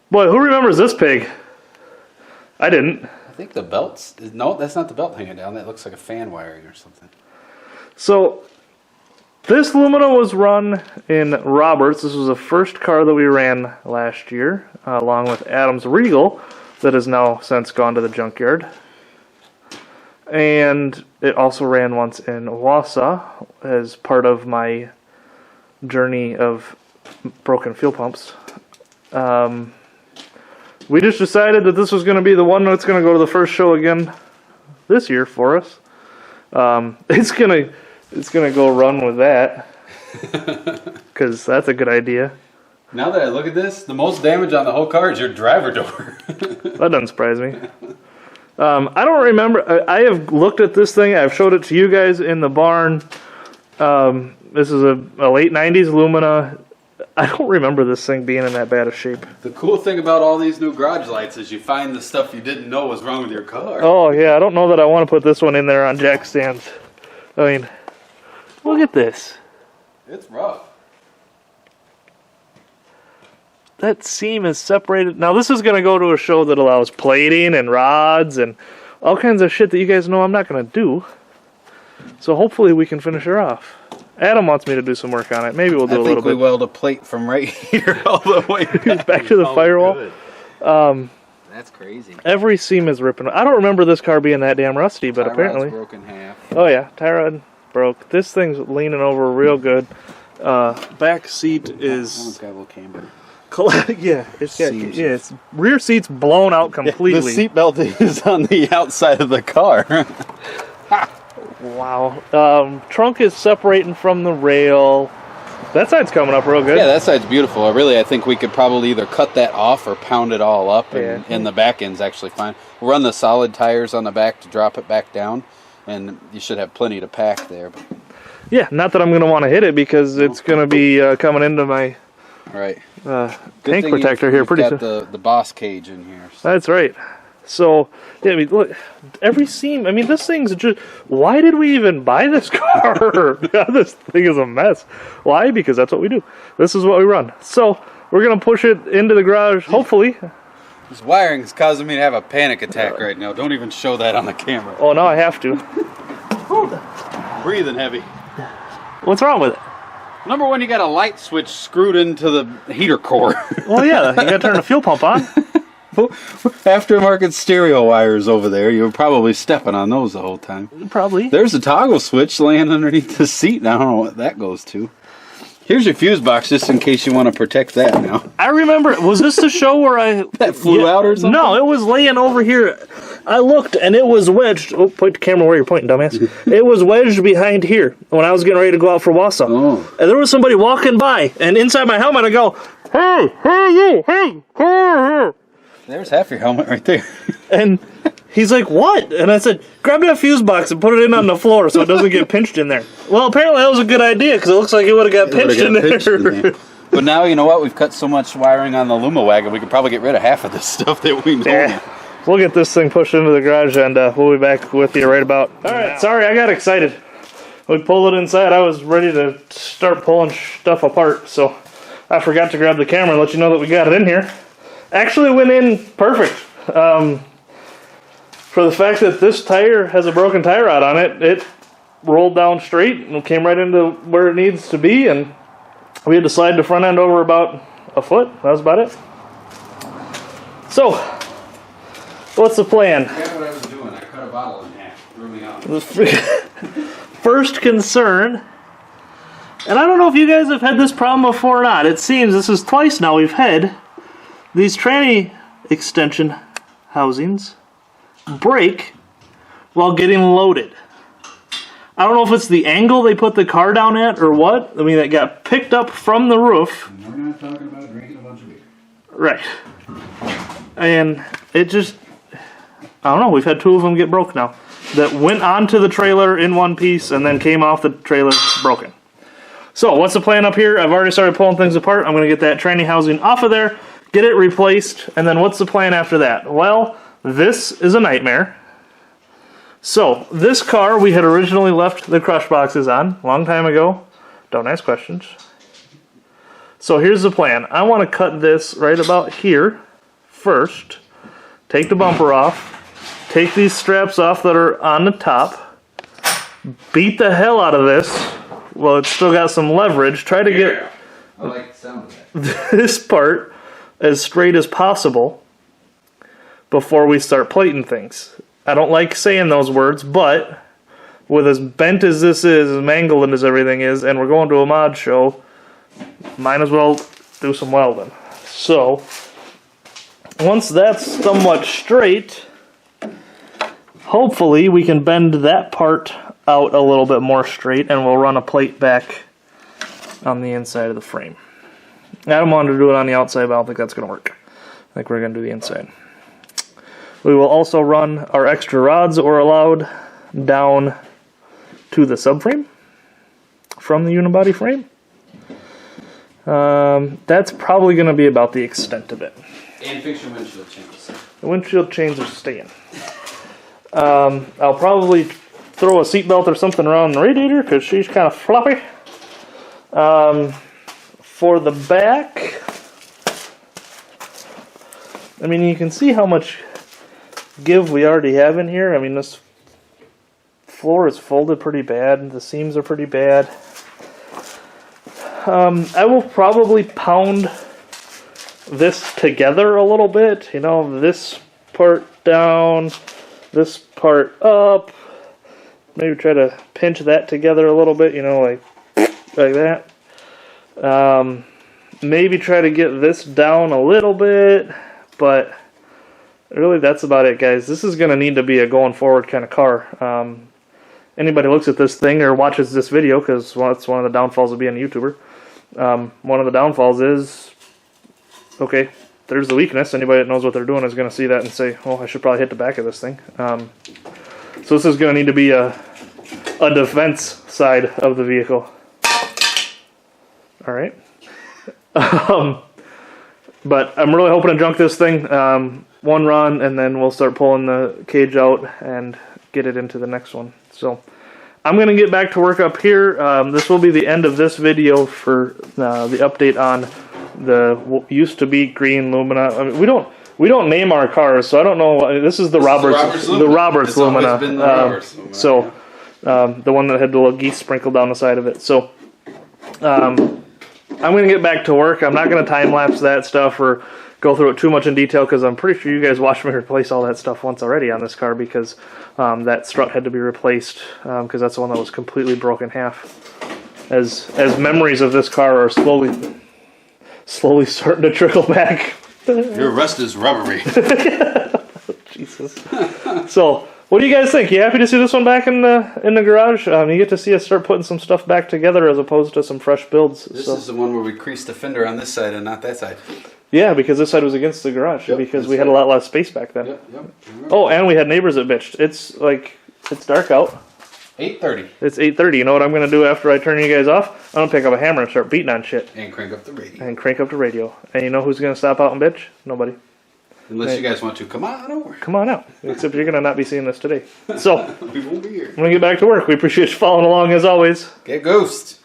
Boy, who remembers this pig? I didn't. I think the belt's... No, that's not the belt hanging down. That looks like a fan wiring or something. So, this Lumina was run in Roberts. This was the first car that we ran last year, along with Adam's Regal, that has now since gone to the junkyard. And it also ran once in Wausau as part of my journey of broken fuel pumps. We just decided that this was going to be the one that's going to go to the first show again this year for us. It's gonna go run with that because that's a good idea. Now that I look at this, the most damage on the whole car is your driver door. That doesn't surprise me. I don't remember. I have looked at this thing. I've showed it to you guys in the barn. This is a late 90s Lumina. I don't remember this thing being in that bad of shape. The cool thing about all these new garage lights is you find the stuff you didn't know was wrong with your car. Oh, yeah. I don't know that I want to put this one in there on jack stands. I mean, look at this. It's rough. That seam is separated. Now, this is going to go to a show that allows plating and rods and all kinds of shit that you guys know I'm not going to do. So hopefully we can finish her off. Adam wants me to do some work on it. Maybe we'll do a little bit. I think we weld a plate from right here all the way back to the firewall. That's crazy. Every seam is ripping. I don't remember this car being that damn rusty, but apparently. Broken half. Oh yeah, tie rod broke. This thing's leaning over real good. Back seat is. One's got a little camber. Yeah, it's rear seat's blown out completely. The seat belt is on the outside of the car. Wow. Trunk is separating from the rail. That side's coming up real good. Yeah, that side's beautiful. I think we could probably either cut that off or pound it all up, and the back end's actually fine. We'll run the solid tires on the back to drop it back down, and you should have plenty to pack there. Yeah, not that I'm going to want to hit it because it's going to be coming into my tank protector here pretty soon. Got the boss cage in here. So. That's right. So, yeah, I mean, look, every seam, I mean, this thing's just, why did we even buy this car? God, this thing is a mess. Why? Because that's what we do. This is what we run. So, we're going to push it into the garage, hopefully. This wiring is causing me to have a panic attack right now. Don't even show that on the camera. Oh, now I have to. Breathing heavy. What's wrong with it? Number one, you got a light switch screwed into the heater core. Well, yeah, you got to turn the fuel pump on. Aftermarket stereo wires over there. You were probably stepping on those the whole time. Probably. There's a toggle switch laying underneath the seat. I don't know what that goes to. Here's your fuse box just in case you want to protect that now. I remember, was this the show where that flew out or something? No, it was laying over here. I looked and it was wedged. Oh, point the camera where you're pointing, dumbass. It was wedged behind here when I was getting ready to go out for Wausau. Oh. And there was somebody walking by, and inside my helmet I go, hey, you, hey, here. There's half your helmet right there. And he's like, what? And I said, grab that fuse box and put it in on the floor so it doesn't get pinched in there. Well, apparently that was a good idea because it looks like it would have got pinched in there. But now, you know what? We've cut so much wiring on the LUMAWAGON, we could probably get rid of half of this stuff that we know. Yeah. We'll get this thing pushed into the garage and we'll be back with you right about. All right, sorry, I got excited. We pulled it inside. I was ready to start pulling stuff apart, so I forgot to grab the camera and let you know that we got it in here. Actually went in perfect. For the fact that this tire has a broken tie rod on it, it rolled down straight and came right into where it needs to be, and we had to slide the front end over about a foot. That was about it. So, what's the plan? I forgot what I was doing. I cut a bottle in half. Threw me out. First concern, and I don't know if you guys have had this problem before or not. It seems this is twice now we've had these tranny extension housings break while getting loaded. I don't know if it's the angle they put the car down at or what. I mean, it got picked up from the roof. We're not talking about drinking a bunch of beer. Right. And it just, I don't know, we've had two of them get broke now. That went onto the trailer in one piece and then came off the trailer broken. So, what's the plan up here? I've already started pulling things apart. I'm going to get that tranny housing off of there, get it replaced, and then what's the plan after that? Well, this is a nightmare. So, this car we had originally left the crush boxes on a long time ago. Don't ask questions. So here's the plan. I want to cut this right about here first, take the bumper off, take these straps off that are on the top, beat the hell out of this. Well, it's still got some leverage. Try to get I like the sound of that. this part as straight as possible before we start plating things. I don't like saying those words, but with as bent as this is, as mangled as everything is, and we're going to a mod show, might as well do some welding. So, once that's somewhat straight, hopefully we can bend that part out a little bit more straight, and we'll run a plate back on the inside of the frame. Adam wanted to do it on the outside, but I don't think that's going to work. I think we're going to do the inside. We will also run our extra rods that were allowed down to the subframe from the unibody frame. That's probably going to be about the extent of it. And fix your windshield chains. The windshield chains are staying. I'll probably throw a seatbelt or something around the radiator because she's kind of floppy. For the back, I mean, you can see how much give we already have in here. I mean, this floor is folded pretty bad. The seams are pretty bad. I will probably pound this together a little bit. You know, this part down, this part up. Maybe try to pinch that together a little bit, you know, like that. Maybe try to get this down a little bit, but really that's about it, guys. This is going to need to be a going forward kind of car. Anybody looks at this thing or watches this video, because that's one of the downfalls of being a YouTuber. One of the downfalls is, okay, there's the weakness. Anybody that knows what they're doing is going to see that and say, oh, I should probably hit the back of this thing. So this is going to need to be a defense side of the vehicle. Alright. But I'm really hoping to junk this thing one run, and then we'll start pulling the cage out and get it into the next one. So I'm going to get back to work up here. This will be the end of this video for the update on the used to be green Lumina. I mean, we don't name our cars, so I don't know. This is the Roberts Lumina. So the one that had the little geese sprinkled down the side of it. So I'm going to get back to work. I'm not going to time lapse that stuff or go through it too much in detail, because I'm pretty sure you guys watched me replace all that stuff once already on this car, because that strut had to be replaced, because that's the one that was completely broken in half. As memories of this car are slowly starting to trickle back. Your rust is rubbery. Jesus. So, what do you guys think? You happy to see this one back in the garage? You get to see us start putting some stuff back together as opposed to some fresh builds. This is the one where we creased the fender on this side and not that side. Yeah, because this side was against the garage, because we had a lot less space back then. Yep. Oh, and we had neighbors that bitched. It's dark out. 8:30. It's 8:30. You know what I'm going to do after I turn you guys off? I'm going to pick up a hammer and start beating on shit. And crank up the radio. And you know who's going to stop out and bitch? Nobody. Unless you guys want to. Come on over. Come on out. Except you're going to not be seeing this today. So, We won't be here. I'm going to get back to work. We appreciate you following along as always. Get ghost.